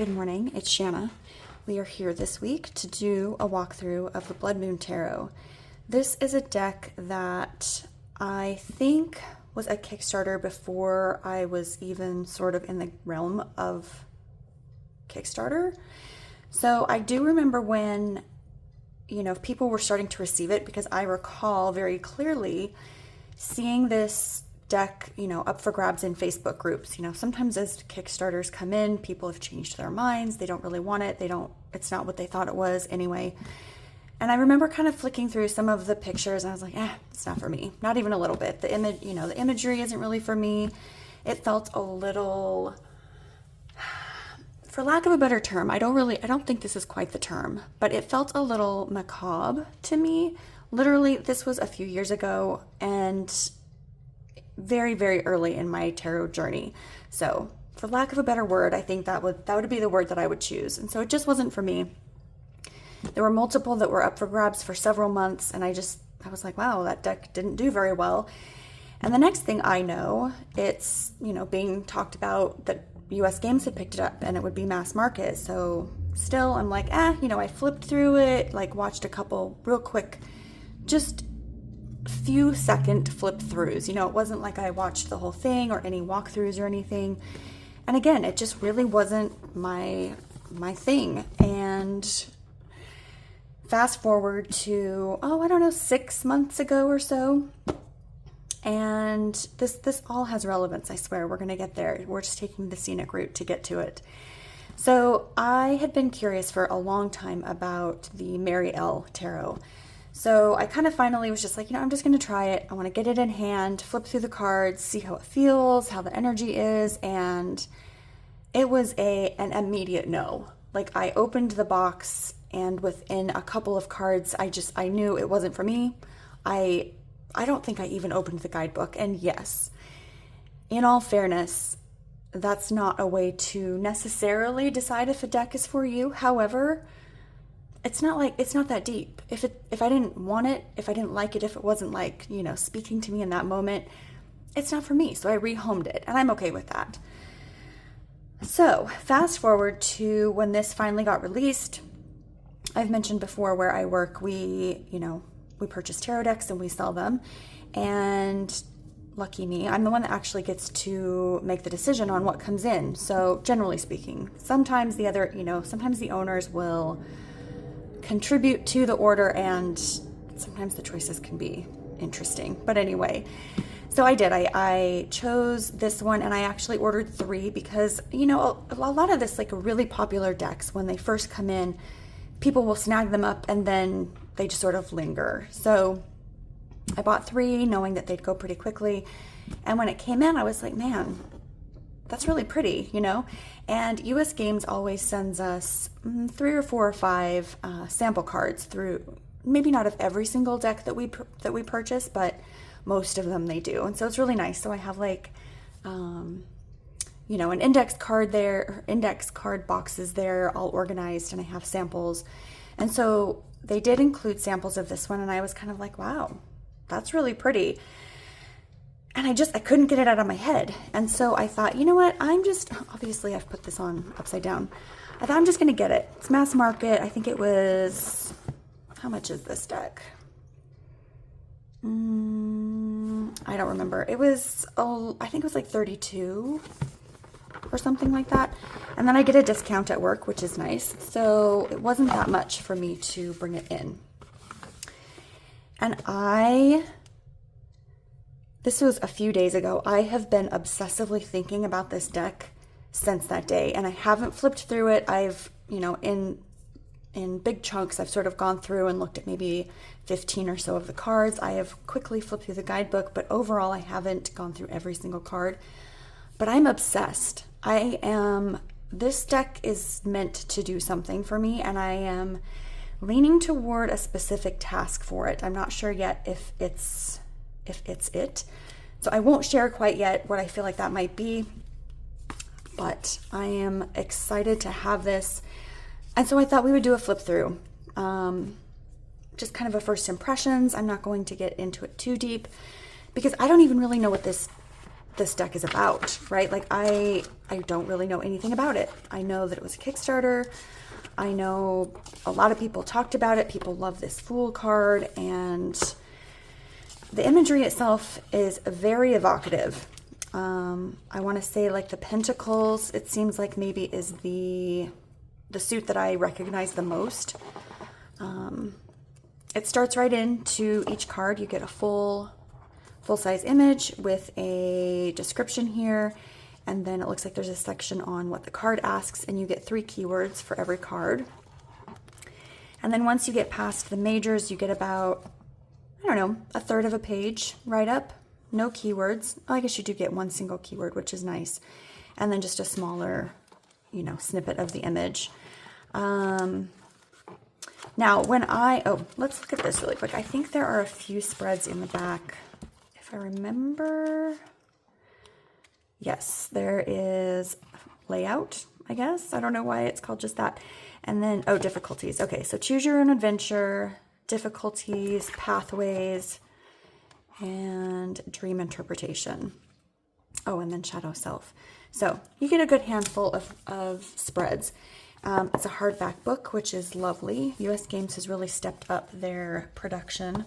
Good morning, it's Shanna. We are here this week to do a walkthrough of the Blood Moon Tarot. This is a deck that I think was a Kickstarter before I was even sort of in the realm of Kickstarter. So I do remember when, people were starting to receive it, because I recall very clearly seeing this deck, up for grabs in Facebook groups. Sometimes as Kickstarters come in, people have changed their minds. They don't really want it. It's not what they thought it was anyway. And I remember kind of flicking through some of the pictures and I was like, it's not for me. Not even a little bit. The image, the imagery isn't really for me. It felt a little, for lack of a better term, I don't think this is quite the term, but it felt a little macabre to me. Literally, this was a few years ago and very, very early in my tarot journey. So for lack of a better word, I think that would be the word that I would choose. And so it just wasn't for me. There were multiple that were up for grabs for several months. And I was like, wow, that deck didn't do very well. And the next thing I know, it's, being talked about that US Games had picked it up and it would be mass market. So still I'm like, I flipped through it, watched a couple real quick, just few second flip throughs. It wasn't like I watched the whole thing or any walkthroughs or anything. And again, it just really wasn't my thing. And fast forward to, 6 months ago or so. And this all has relevance, I swear. We're going to get there. We're just taking the scenic route to get to it. So I had been curious for a long time about the Mary L. Tarot. So I kind of finally was just like, I'm just going to try it. I want to get it in hand, flip through the cards, see how it feels, how the energy is. And it was an immediate no. I opened the box and within a couple of cards, I knew it wasn't for me. I don't think I even opened the guidebook. And yes, in all fairness, that's not a way to necessarily decide if a deck is for you. However, it's not that deep. If I didn't want it, if I didn't like it, if it wasn't speaking to me in that moment, it's not for me. So I rehomed it and I'm okay with that. So fast forward to when this finally got released. I've mentioned before where I work, we purchase tarot decks and we sell them. And lucky me, I'm the one that actually gets to make the decision on what comes in. So generally speaking, sometimes sometimes the owners will contribute to the order and sometimes the choices can be interesting. But anyway, so I did. I chose this one and I actually ordered 3 because, a lot of this really popular decks, when they first come in, people will snag them up and then they just sort of linger. So I bought 3 knowing that they'd go pretty quickly. And when it came in, I was like, man, that's really pretty, And US Games always sends us 3 or 4 or 5 sample cards through, maybe not of every single deck that we purchase, but most of them they do. And so it's really nice. So I have an index card there, index card boxes there, all organized, and I have samples. And so they did include samples of this one, and I was kind of like, wow, that's really pretty. And I couldn't get it out of my head. And so I thought, you know what, obviously I've put this on upside down. I thought I'm just going to get it. It's mass market. I think it was, how much is this deck? I don't remember. It was, I think it was 32 or something like that. And then I get a discount at work, which is nice. So it wasn't that much for me to bring it in. And this was a few days ago. I have been obsessively thinking about this deck since that day, and I haven't flipped through it. I've, in big chunks, I've sort of gone through and looked at maybe 15 or so of the cards. I have quickly flipped through the guidebook, but overall I haven't gone through every single card. But I'm obsessed. This deck is meant to do something for me, and I am leaning toward a specific task for it. I'm not sure yet if it's it. So I won't share quite yet what I feel like that might be, but I am excited to have this. And so I thought we would do a flip through. Just kind of a first impressions. I'm not going to get into it too deep because I don't even really know what this this deck is about, right? Like I don't really know anything about it. I know that it was a Kickstarter. I know a lot of people talked about it. People love this Fool card, and the imagery itself is very evocative. I want to say like the Pentacles, it seems like maybe is the suit that I recognize the most. It starts right into each card. You get a full-size image with a description here, and then it looks like there's a section on what the card asks, and you get 3 keywords for every card. And then once you get past the majors, you get about, I don't know, a third of a page right up. No keywords. Oh, I guess you do get 1 single keyword, which is nice. And then just a smaller, you know, snippet of the image. Now, let's look at this really quick. I think there are a few spreads in the back. If I remember, yes, there is layout, I guess. I don't know why it's called just that. And then, difficulties. Okay, so choose your own adventure, difficulties, pathways, and dream interpretation. Oh, and then shadow self. So you get a good handful of spreads. It's a hardback book, which is lovely. US Games has really stepped up their production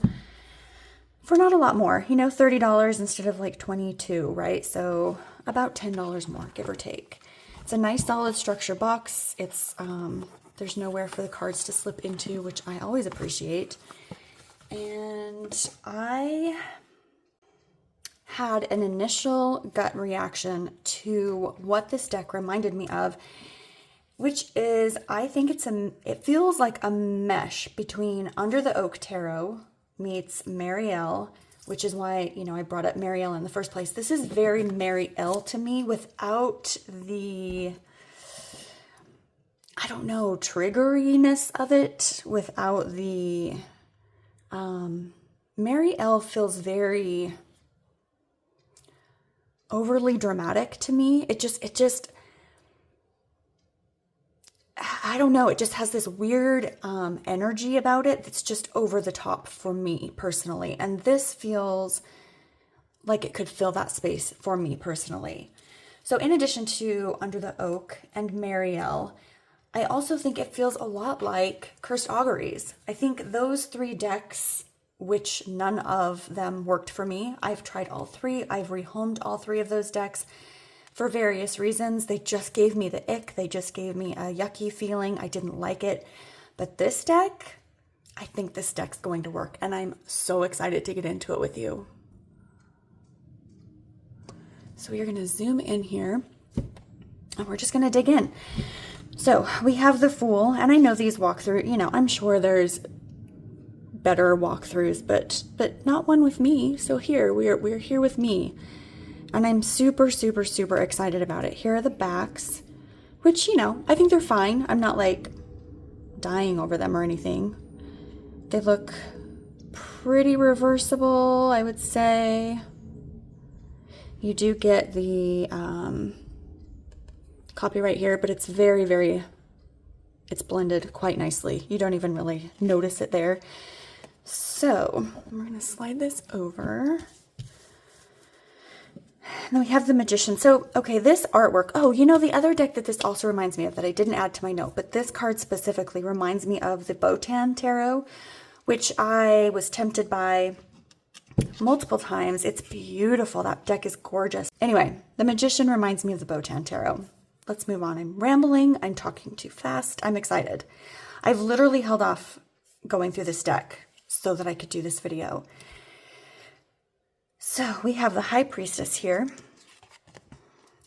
for not a lot more, you know, $30 instead of like $22, right? So about $10 more, give or take. It's a nice solid structure box. It's there's nowhere for the cards to slip into, which I always appreciate. And I had an initial gut reaction to what this deck reminded me of, which is, I think it feels like a mesh between Under the Oak Tarot meets Marielle, which is why, you know, I brought up Marielle in the first place. This is very Marielle to me without the, I don't know, triggeriness of it, without the, Marielle feels very overly dramatic to me. It just, I don't know, it just has this weird energy about it that's just over the top for me personally. And this feels like it could fill that space for me personally. So in addition to Under the Oak and Marielle, I also think it feels a lot like Cursed Auguries. I think those 3 decks, which none of them worked for me. I've tried all 3. I've rehomed all 3 of those decks. For various reasons, they just gave me the ick. They just gave me a yucky feeling. I didn't like it. But this deck, I think this deck's going to work, and I'm so excited to get into it with you. So we're going to zoom in here, and we're just going to dig in. So we have the Fool, and I know these walkthrough, you know, I'm sure there's better walkthroughs, but not one with me. So here, we're here with me. And I'm super, super, super excited about it. Here are the backs, which, you know, I think they're fine. I'm not like dying over them or anything. They look pretty reversible, I would say. You do get the copyright here, but it's very, very, it's blended quite nicely. You don't even really notice it there. So we're going to slide this over. And then we have the Magician. So, okay, this artwork. Oh, you know, the other deck that this also reminds me of that I didn't add to my note, but this card specifically reminds me of the Botan Tarot, which I was tempted by multiple times. It's beautiful. That deck is gorgeous. Anyway, the Magician reminds me of the Botan Tarot. Let's move on. I'm rambling. I'm talking too fast. I'm excited. I've literally held off going through this deck so that I could do this video. So we have the High Priestess here,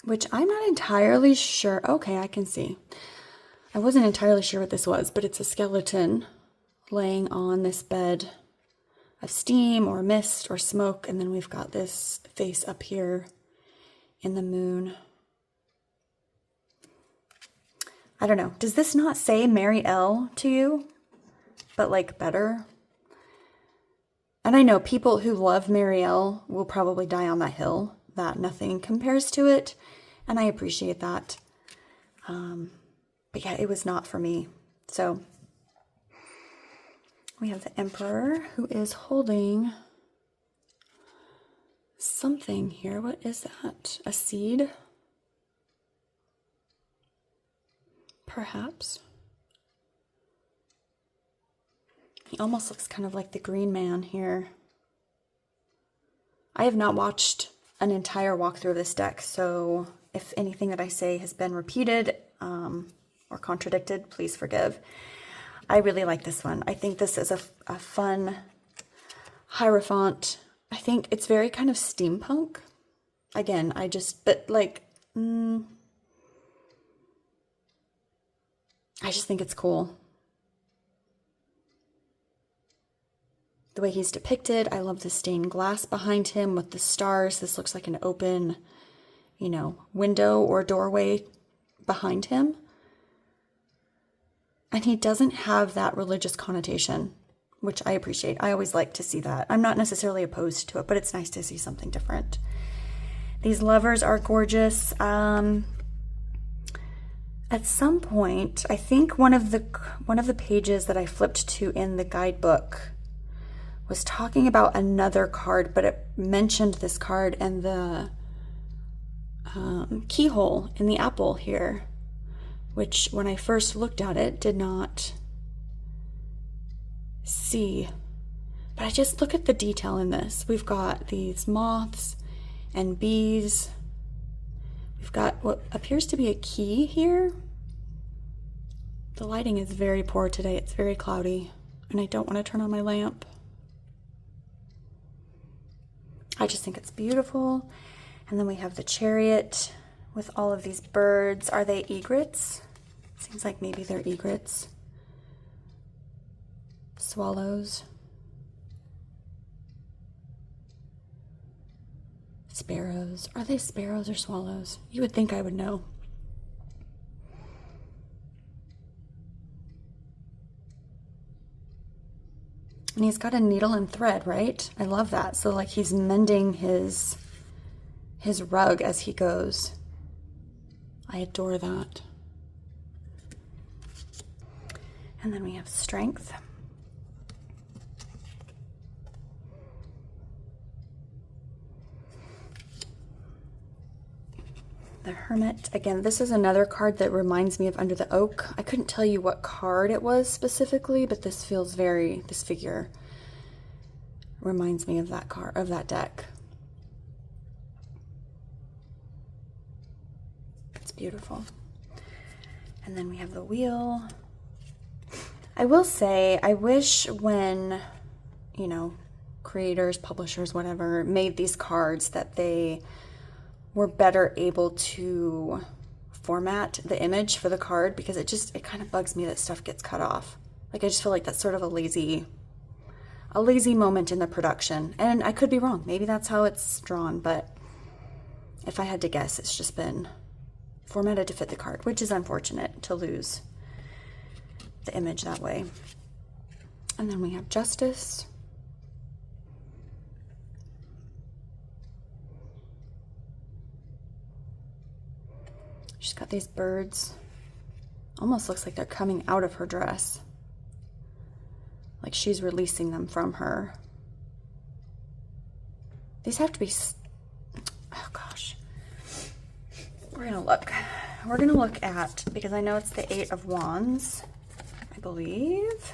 which I'm not entirely sure. Okay, I can see. I wasn't entirely sure what this was, but it's a skeleton laying on this bed of steam or mist or smoke. And then we've got this face up here in the moon. I don't know. Does this not say Marielle to you? But like better? And I know people who love Marielle will probably die on that hill, that nothing compares to it. And I appreciate that. But yeah, it was not for me. So we have the Emperor, who is holding something here. What is that? A seed? Perhaps. He almost looks kind of like the Green Man here. I have not watched an entire walkthrough of this deck, so if anything that I say has been repeated or contradicted, please forgive. I really like this one. I think this is a fun Hierophant. I think it's very kind of steampunk. Again, but like, I just think it's cool. The way he's depicted, I love the stained glass behind him with the stars. This looks like an open, you know, window or doorway behind him. And he doesn't have that religious connotation, which I appreciate. I always like to see that. I'm not necessarily opposed to it, but it's nice to see something different. These lovers are gorgeous. At some point, I think one of the pages that I flipped to in the guidebook was talking about another card, but it mentioned this card and the keyhole in the apple here, which when I first looked at it did not see. But I just look at the detail in this. We've got these moths and bees. We've got what appears to be a key here. The lighting is very poor today. It's very cloudy, and I don't want to turn on my lamp. I just think it's beautiful. And then we have the chariot with all of these birds. Are they egrets? Seems like maybe they're egrets. Swallows. Sparrows. Are they sparrows or swallows? You would think I would know. And he's got a needle and thread, right? I love that. So like he's mending his rug as he goes. I adore that. And then we have strength. The Hermit. Again, this is another card that reminds me of Under the Oak. I couldn't tell you what card it was specifically, but this figure reminds me of that card, of that deck. It's beautiful. And then we have the Wheel. I will say, I wish when, you know, creators, publishers, whatever, made these cards that they were better able to format the image for the card, because it kind of bugs me that stuff gets cut off. Like, I just feel like that's sort of a lazy moment in the production. And I could be wrong. Maybe that's how it's drawn, but if I had to guess, it's just been formatted to fit the card, which is unfortunate to lose the image that way. And then we have Justice. She's got these birds. Almost looks like they're coming out of her dress. Like she's releasing them from her. These have to be, oh gosh. We're gonna look. We're gonna look at, because I know it's the Eight of Wands, I believe.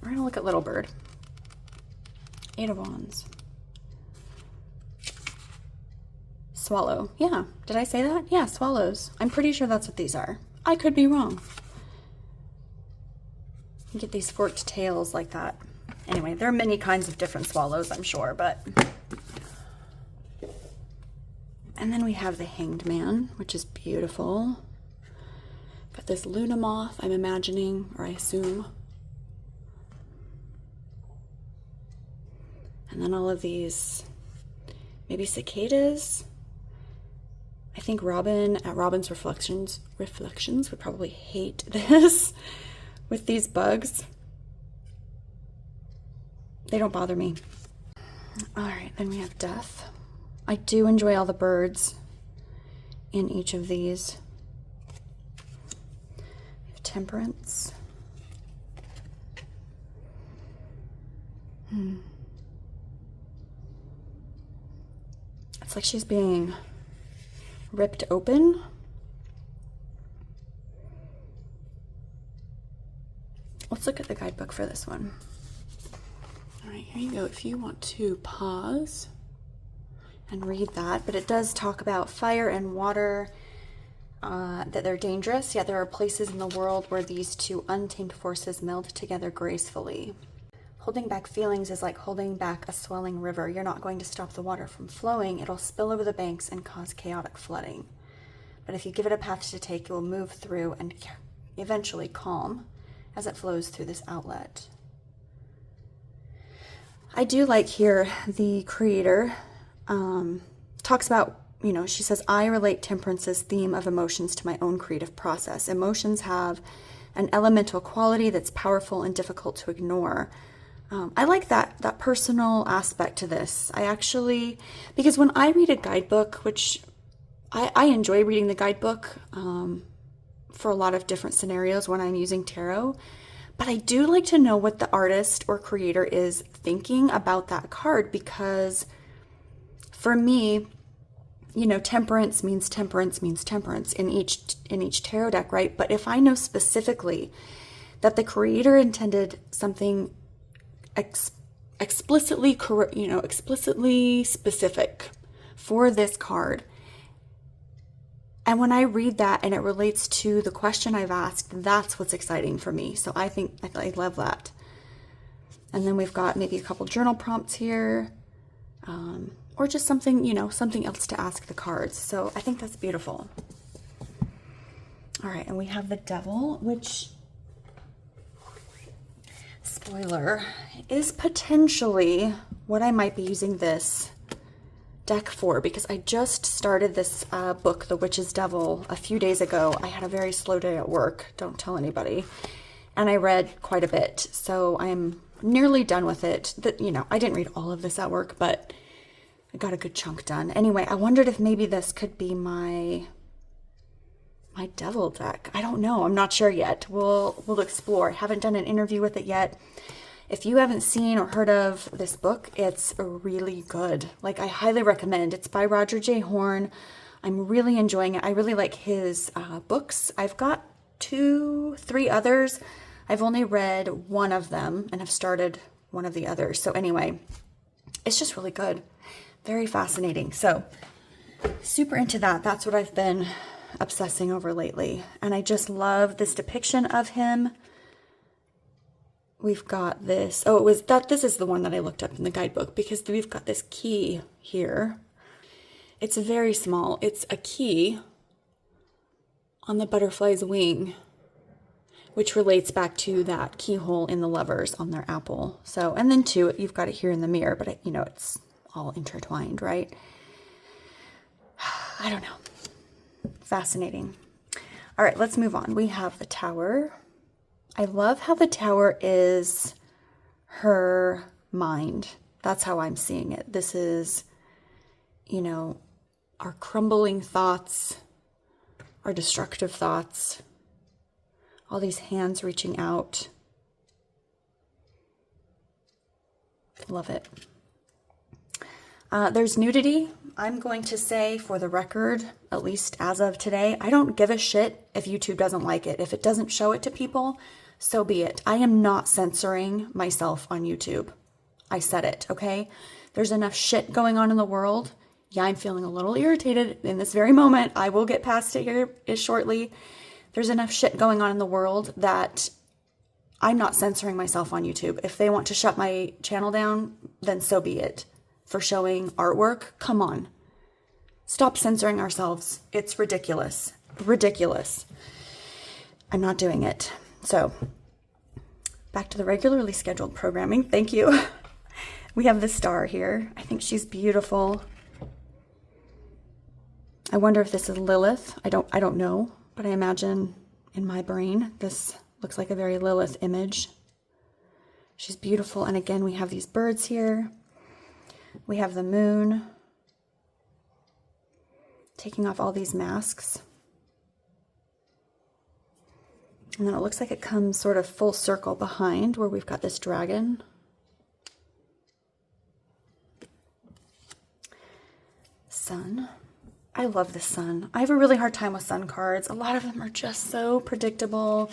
We're gonna look at Little Bird. Eight of Wands. Swallow. Yeah. Did I say that? Yeah, swallows. I'm pretty sure that's what these are. I could be wrong. You get these forked tails like that. Anyway, there are many kinds of different swallows, I'm sure, but... And then we have the Hanged Man, which is beautiful. Got this Luna moth, I'm imagining, or I assume. And then all of these, maybe cicadas. I think Robin at Robin's Reflections would probably hate this with these bugs. They don't bother me. All right, then we have Death. I do enjoy all the birds in each of these. We have Temperance. Looks like she's being ripped open. Let's look at the guidebook for this one. All right, here you go. If you want to pause and read that, but it does talk about fire and water, that they're dangerous, yet there are places in the world where these two untamed forces meld together gracefully. Holding back feelings is like holding back a swelling river. You're not going to stop the water from flowing. It'll spill over the banks and cause chaotic flooding. But if you give it a path to take, it will move through and eventually calm as it flows through this outlet. I do like here the creator talks about, you know, she says, I relate temperance's theme of emotions to my own creative process. Emotions have an elemental quality that's powerful and difficult to ignore. I like that personal aspect to this. I actually, because when I read a guidebook, which I enjoy reading the guidebook for a lot of different scenarios when I'm using tarot, but I do like to know what the artist or creator is thinking about that card, because for me, you know, temperance means temperance in each tarot deck, right? But if I know specifically that the creator intended something explicitly specific for this card, and when I read that and it relates to the question I've asked, that's what's exciting for me. So I love that. And then we've got maybe a couple journal prompts here, or just something, you know, something else to ask the cards. So I think that's beautiful. All right, and we have the Devil, which, spoiler, is potentially what I might be using this deck for, because I just started this book, The Witch's Devil, a few days ago. I had a very slow day at work, don't tell anybody, and I read quite a bit, so I'm nearly done with it. You know, I didn't read all of this at work, but I got a good chunk done. Anyway, I wondered if maybe this could be my Devil deck. I don't know. I'm not sure yet. We'll explore. Haven't done an interview with it yet. If you haven't seen or heard of this book, it's really good. Like, I highly recommend. It's by Roger J. Horn. I'm really enjoying it. I really like his books. I've got 2-3 others. I've only read one of them and have started one of the others. So anyway, it's just really good. Very fascinating. So super into that. That's what I've been obsessing over lately. And I just love this depiction of him. We've got this, this is the one that I looked up in the guidebook, because we've got this key here. It's very small. It's a key on the butterfly's wing, which relates back to that keyhole in the lovers on their apple. So, and then too, you've got it here in the mirror, but you know, it's all intertwined, right? I don't know. Fascinating. All right, let's move on. We have the Tower. I love how the Tower is her mind. That's how I'm seeing it. This is, you know, our crumbling thoughts, our destructive thoughts, all these hands reaching out. Love it. There's nudity. I'm going to say, for the record, at least as of today, I don't give a shit if YouTube doesn't like it. If it doesn't show it to people, so be it. I am not censoring myself on YouTube. I said it, okay? There's enough shit going on in the world. Yeah, I'm feeling a little irritated in this very moment. I will get past it here shortly. There's enough shit going on in the world that I'm not censoring myself on YouTube. If they want to shut my channel down, then so be it. For showing artwork, come on. Stop censoring ourselves. It's ridiculous. Ridiculous. I'm not doing it. So, back to the regularly scheduled programming. Thank you. We have the Star here. I think she's beautiful. I wonder if this is Lilith. I don't know, but I imagine in my brain this looks like a very Lilith image. She's beautiful. And again, we have these birds here. We have the moon taking off all these masks. And then it looks like it comes sort of full circle behind where we've got this dragon. Sun. I love the sun. I have a really hard time with sun cards. A lot of them are just so predictable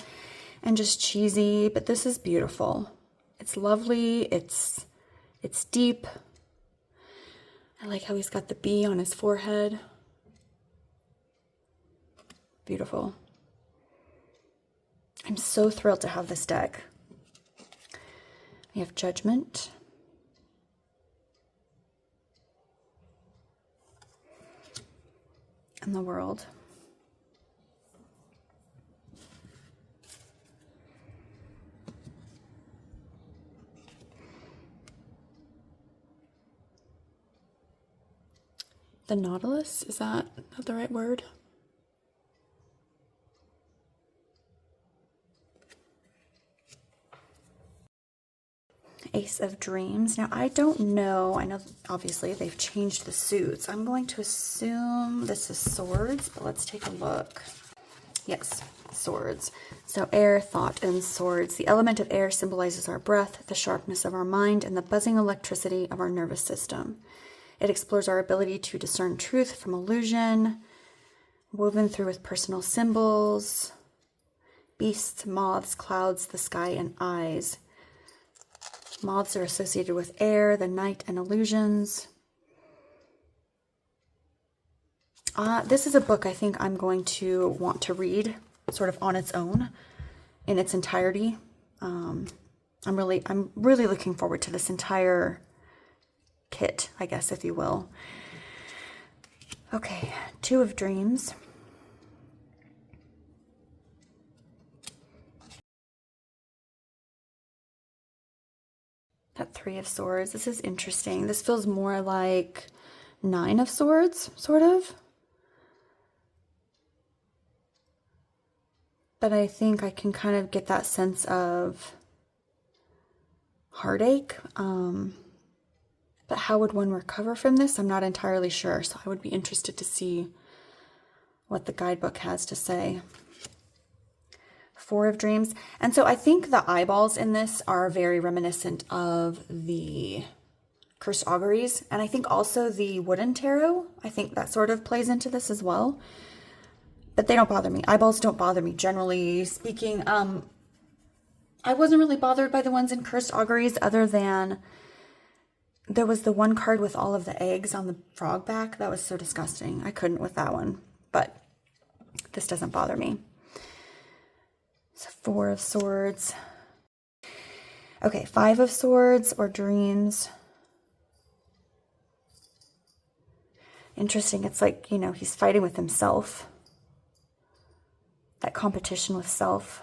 and just cheesy, but this is beautiful. It's lovely. It's deep. I like how he's got the bee on his forehead. Beautiful. I'm so thrilled to have this deck. We have Judgment. And the World. The Nautilus, is that not the right word? Ace of Dreams. Now, I don't know. I know, obviously, they've changed the suits. I'm going to assume this is swords, but let's take a look. Yes, swords. So air, thought, and swords. The element of air symbolizes our breath, the sharpness of our mind, and the buzzing electricity of our nervous system. It explores our ability to discern truth from illusion, woven through with personal symbols, beasts, moths, clouds, the sky, and eyes. Moths are associated with air, the night, and illusions. This is a book I think I'm going to want to read sort of on its own in its entirety. I'm really looking forward to this entire kit, I guess, if you will. Okay, Two of Dreams. That Three of Swords. This is interesting. This feels more like Nine of Swords, sort of. But I think I can kind of get that sense of heartache. But how would one recover from this? I'm not entirely sure. So I would be interested to see what the guidebook has to say. Four of Dreams. And so I think the eyeballs in this are very reminiscent of the Cursed Auguries. And I think also the Wooden Tarot. I think that sort of plays into this as well. But they don't bother me. Eyeballs don't bother me, generally speaking. I wasn't really bothered by the ones in Cursed Auguries, other than there was the one card with all of the eggs on the frog back. That was so disgusting. I couldn't with that one. But this doesn't bother me. So Four of Swords. Okay, Five of Swords or Dreams. Interesting. It's like, you know, he's fighting with himself. That competition with self.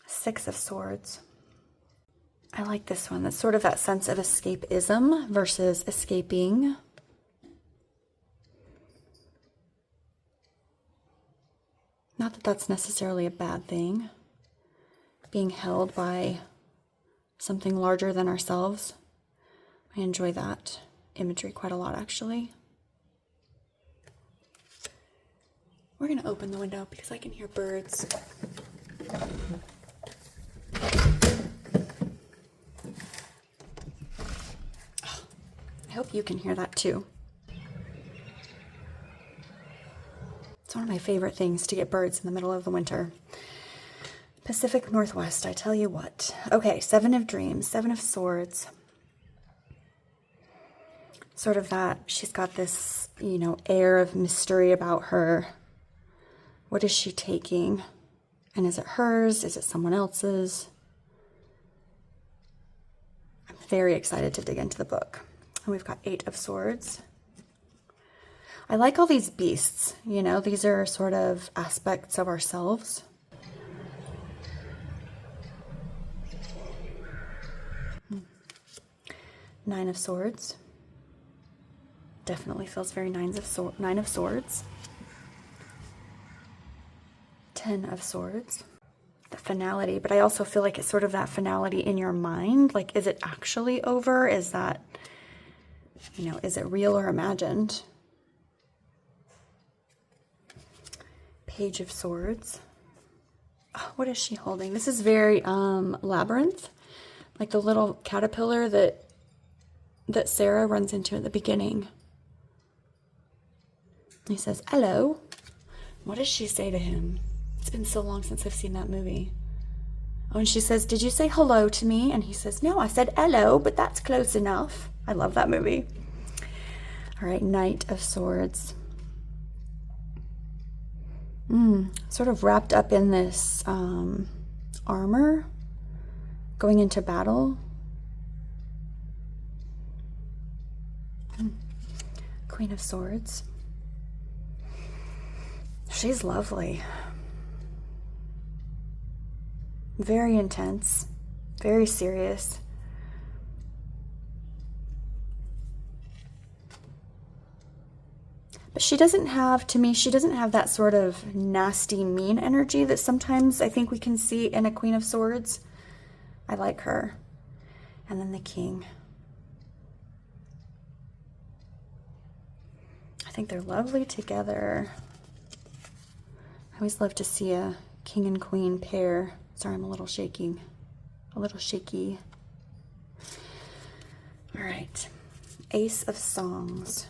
Six of Swords. I like this one. That's sort of that sense of escapism versus escaping. Not that that's necessarily a bad thing. Being held by something larger than ourselves. I enjoy that imagery quite a lot, actually. We're going to open the window because I can hear birds. I hope you can hear that too. It's one of my favorite things to get birds in the middle of the winter. Pacific Northwest, I tell you what. Okay, Seven of Dreams, Seven of Swords. Sort of that, she's got this, you know, air of mystery about her. What is she taking? And is it hers? Is it someone else's? I'm very excited to dig into the book. And we've got Eight of Swords. I like all these beasts, you know, these are sort of aspects of ourselves. Nine of Swords. Definitely feels very Nine of Swords. Ten of Swords. The finality, but I also feel like it's sort of that finality in your mind. Like, is it actually over? Is that, you know, is it real or imagined? Page of Swords. Oh, what is she holding? This is very Labyrinth. Like the little caterpillar that Sarah runs into at the beginning. He says, hello. What does she say to him? It's been so long since I've seen that movie. Oh, and she says, did you say hello to me? And he says, no, I said hello, but that's close enough. I love that movie. All right, Knight of Swords. Sort of wrapped up in this armor, going into battle. Queen of Swords. She's lovely. Very intense, very serious. But she doesn't have, to me, she doesn't have that sort of nasty, mean energy that sometimes I think we can see in a Queen of Swords. I like her. And then the King. I think they're lovely together. I always love to see a King and Queen pair. Sorry, I'm a little shaking. A little shaky. All right. Ace of Songs.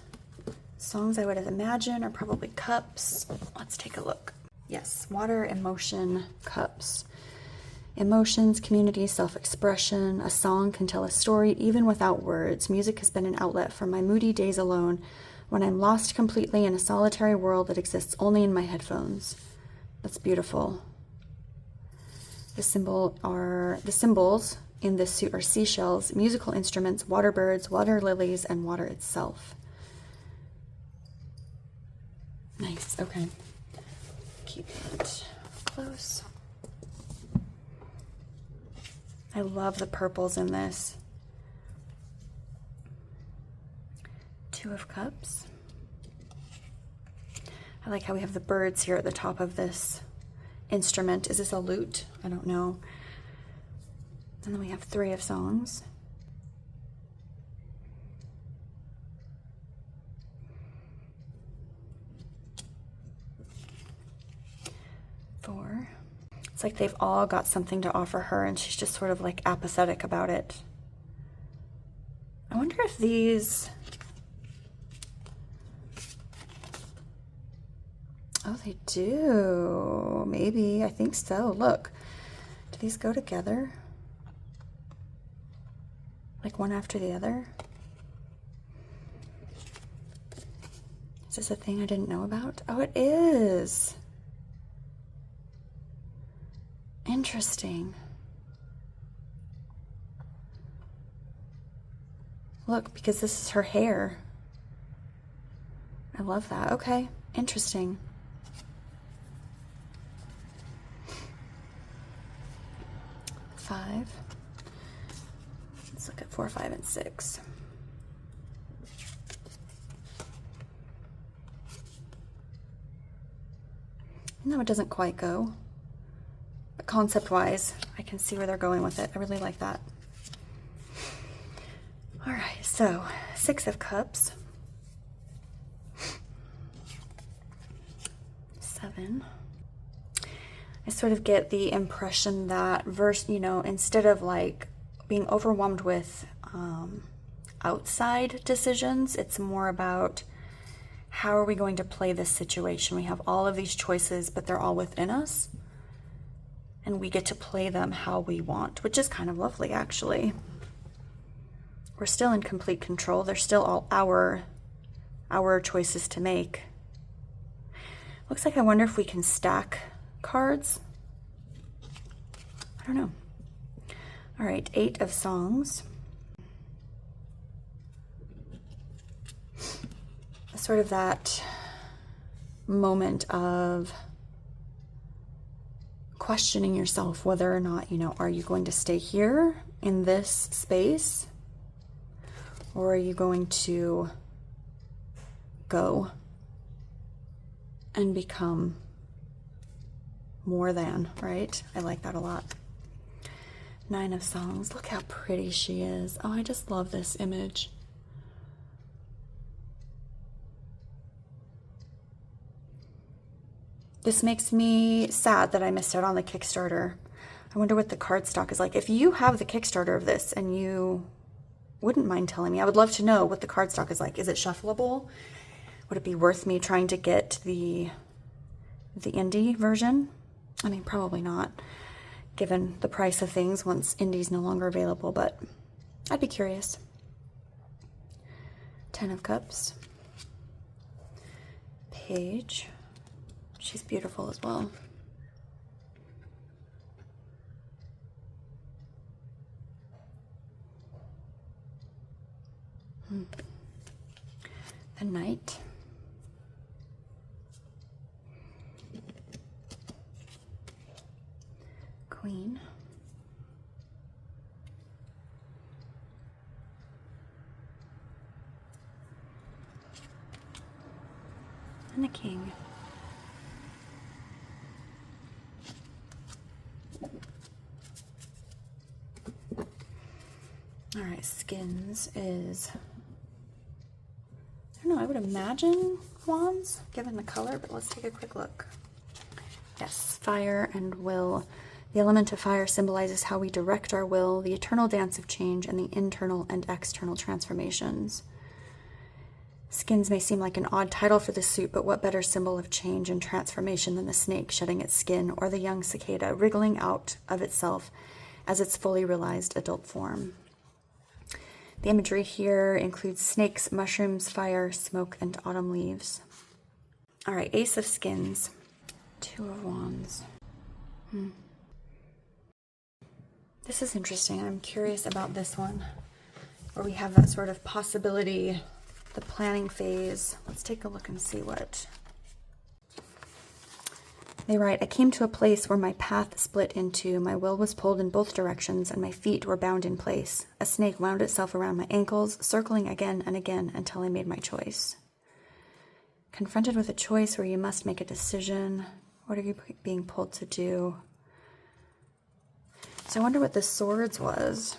Songs I would imagine are probably cups. Let's take a look. Yes, water, emotion, cups. Emotions, community, self-expression. A song can tell a story even without words. Music has been an outlet for my moody days alone when I'm lost completely in a solitary world that exists only in my headphones. That's beautiful. The symbols in this suit are seashells, musical instruments, water birds, water lilies, and water itself. Nice, okay. Keep it close. I love the purples in this. Two of Cups. I like how we have the birds here at the top of this instrument. Is this a lute? I don't know. And then we have Three of Songs. Four. It's like they've all got something to offer her and she's just sort of like apathetic about it. I wonder if these... Oh, they do. Maybe. I think so. Look. Do these go together? Like one after the other? Is this a thing I didn't know about? Oh, it is. Interesting. Look, because this is her hair. I love that. Okay. Interesting. Five. Let's look at 4, 5, and 6. No, it doesn't quite go. But concept-wise, I can see where they're going with it. I really like that. All right, so 6 of Cups. 7. I sort of get the impression that instead of like being overwhelmed with outside decisions, it's more about how are we going to play this situation? We have all of these choices, but they're all within us. And we get to play them how we want, which is kind of lovely, actually. We're still in complete control. They're still all our choices to make. Looks like I wonder if we can stack cards. I don't know. All right, 8 of Songs. Sort of that moment of questioning yourself whether or not, are you going to stay here in this space? Or are you going to go and become more than, right? I like that a lot. 9 of Songs. Look how pretty she is. Oh, I just love this image. This makes me sad that I missed out on the Kickstarter. I wonder what the cardstock is like. If you have the Kickstarter of this and you wouldn't mind telling me, I would love to know what the cardstock is like. Is it shuffleable? Would it be worth me trying to get the indie version? I mean, probably not, given the price of things once indie's no longer available, but I'd be curious. 10 of Cups. Page. She's beautiful as well. The Knight. Queen. And the King. All right, Skins is, I don't know, I would imagine Wands, given the color, but let's take a quick look. Yes, Fire and Will. The element of fire symbolizes how we direct our will, the eternal dance of change, and the internal and external transformations. Skins may seem like an odd title for this suit, but what better symbol of change and transformation than the snake shedding its skin, or the young cicada wriggling out of itself as its fully realized adult form. The imagery here includes snakes, mushrooms, fire, smoke, and autumn leaves. All right, Ace of Skins, 2 of Wands. This is interesting. I'm curious about this one, where we have that sort of possibility, the planning phase. Let's take a look and see what they write. I came to a place where my path split in two. My will was pulled in both directions, and my feet were bound in place. A snake wound itself around my ankles, circling again and again until I made my choice. Confronted with a choice where you must make a decision. What are you being pulled to do? So I wonder what the Swords was.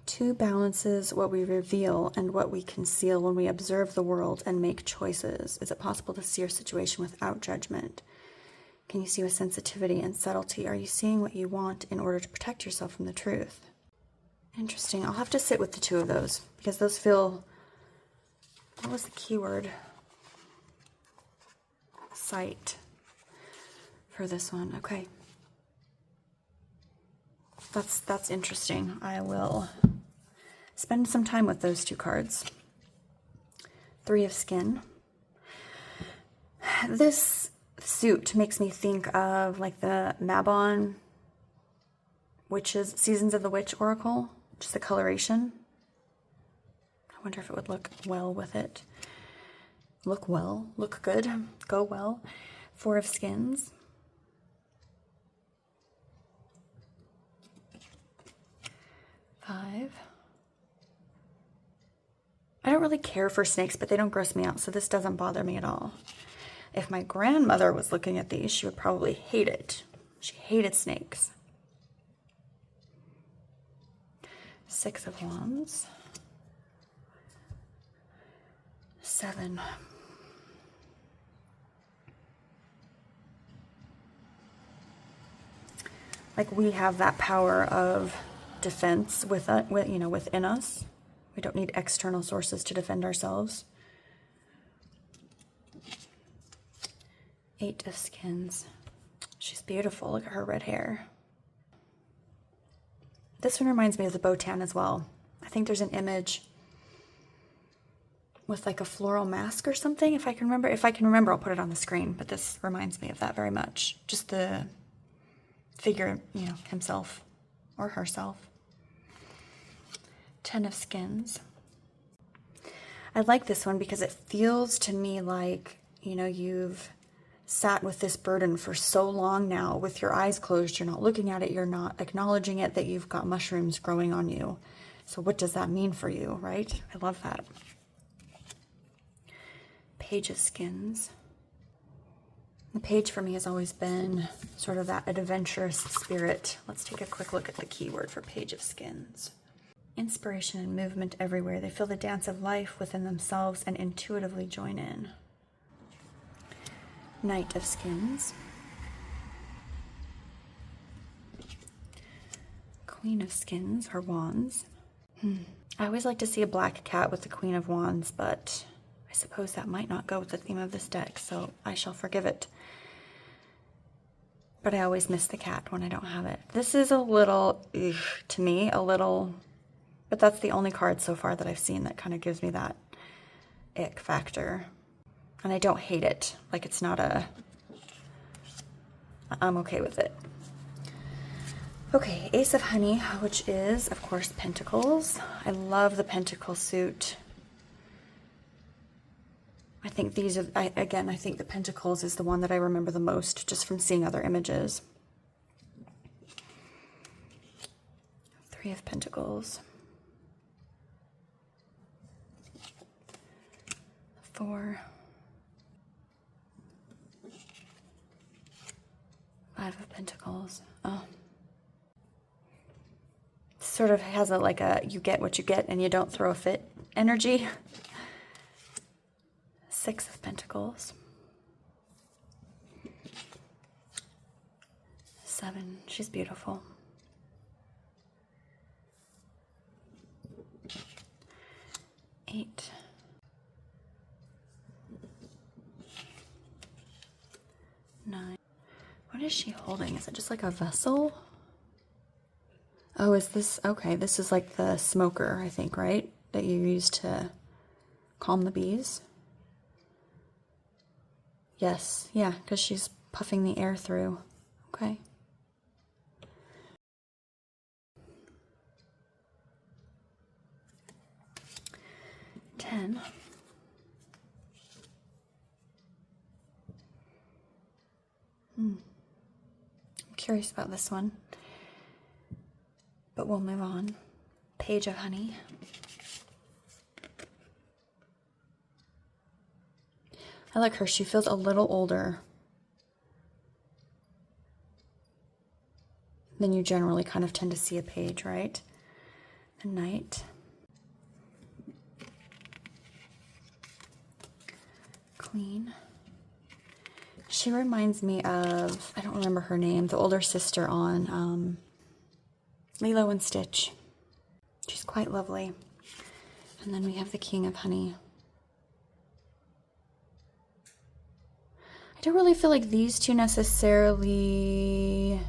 Two balances what we reveal and what we conceal when we observe the world and make choices. Is it possible to see your situation without judgment? Can you see with sensitivity and subtlety? Are you seeing what you want in order to protect yourself from the truth? Interesting. I'll have to sit with the two of those because those feel... What was the keyword? Sight for this one. Okay. That's interesting. I will spend some time with those two cards. 3 of Skin. This suit makes me think of like the Mabon Witches, Seasons of the Witch Oracle, just the coloration. I wonder if it would look well with it. Look well, look good, go well. 4 of Skins. 5. I don't really care for snakes, but they don't gross me out, so this doesn't bother me at all. If my grandmother was looking at these, she would probably hate it. She hated snakes. 6 of Wands. 7. Like we have that power of defense within us. We don't need external sources to defend ourselves. 8 of Skins. She's beautiful. Look at her red hair. This one reminds me of the Botan as well. I think there's an image with like a floral mask or something, if I can remember. If I can remember, I'll put it on the screen, but this reminds me of that very much. Just the figure, himself or herself. 10 of Skins. I like this one because it feels to me like, you've sat with this burden for so long now with your eyes closed. You're not looking at it. You're not acknowledging it, that you've got mushrooms growing on you. So what does that mean for you, right? I love that. Page of Skins. The page for me has always been sort of that adventurous spirit. Let's take a quick look at the keyword for Page of Skins. Inspiration and movement everywhere. They feel the dance of life within themselves and intuitively join in. Knight of Skins. Queen of Skins, or Wands. I always like to see a black cat with the Queen of Wands, but I suppose that might not go with the theme of this deck, so I shall forgive it. But I always miss the cat when I don't have it. This is a little, to me, a little, but that's the only card so far that I've seen that kind of gives me that ick factor. And I don't hate it. Like, it's not a, I'm okay with it. Okay, Ace of Honey, which is, of course, Pentacles. I love the Pentacle suit. I think these are, again, I think the Pentacles is the one that I remember the most, just from seeing other images. Three of Pentacles. 4. 5 of Pentacles. Oh. Sort of has a, like a, you get what you get and you don't throw a fit energy. 6 of Pentacles. 7. She's beautiful. 8. 9. What is she holding? Is it just like a vessel? Oh, is this, okay, this is like the smoker, I think, right? That you use to calm the bees. Yes, yeah, because she's puffing the air through. Okay. Ten. I'm curious about this one, but we'll move on. Page of Honey. I like her. She feels a little older than you generally kind of tend to see a page, right? The Knight. Queen. She reminds me of, I don't remember her name, the older sister on Lilo and Stitch. She's quite lovely. And then we have the King of Honey. I don't really feel like these two necessarily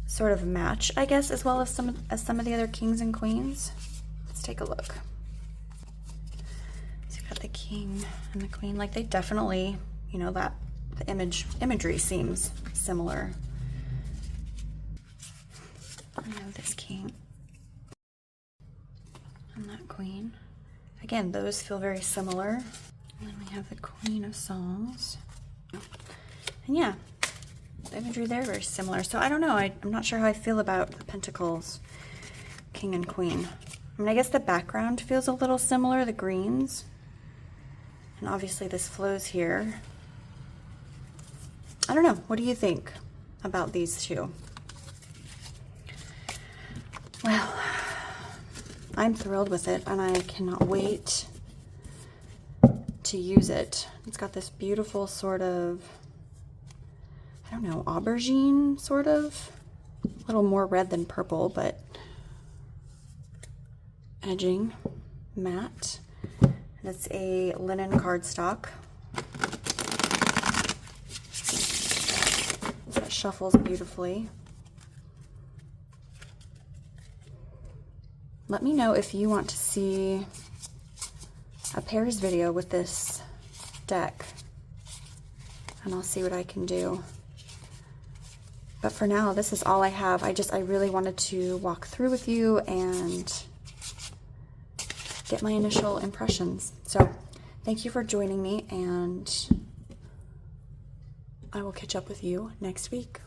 sort of match, I guess, as well as some of the other kings and queens. Let's take a look. So you've got the king and the queen. Like, they definitely, you know, that the imagery seems similar. I know this king and that queen. Again, those feel very similar. And then we have the Queen of Songs. And yeah, the imagery there very similar. So I don't know. I'm not sure how I feel about the Pentacles, King and Queen. I mean, I guess the background feels a little similar, the greens. And obviously this flows here. I don't know. What do you think about these two? Well, I'm thrilled with it, and I cannot wait to use it. It's got this beautiful sort of, I don't know, aubergine sort of, a little more red than purple, but edging, matte. And it's a linen cardstock. So it shuffles beautifully. Let me know if you want to see a pairs video with this deck, and I'll see what I can do. But for now, this is all I have. I really wanted to walk through with you and get my initial impressions. So thank you for joining me, and I will catch up with you next week.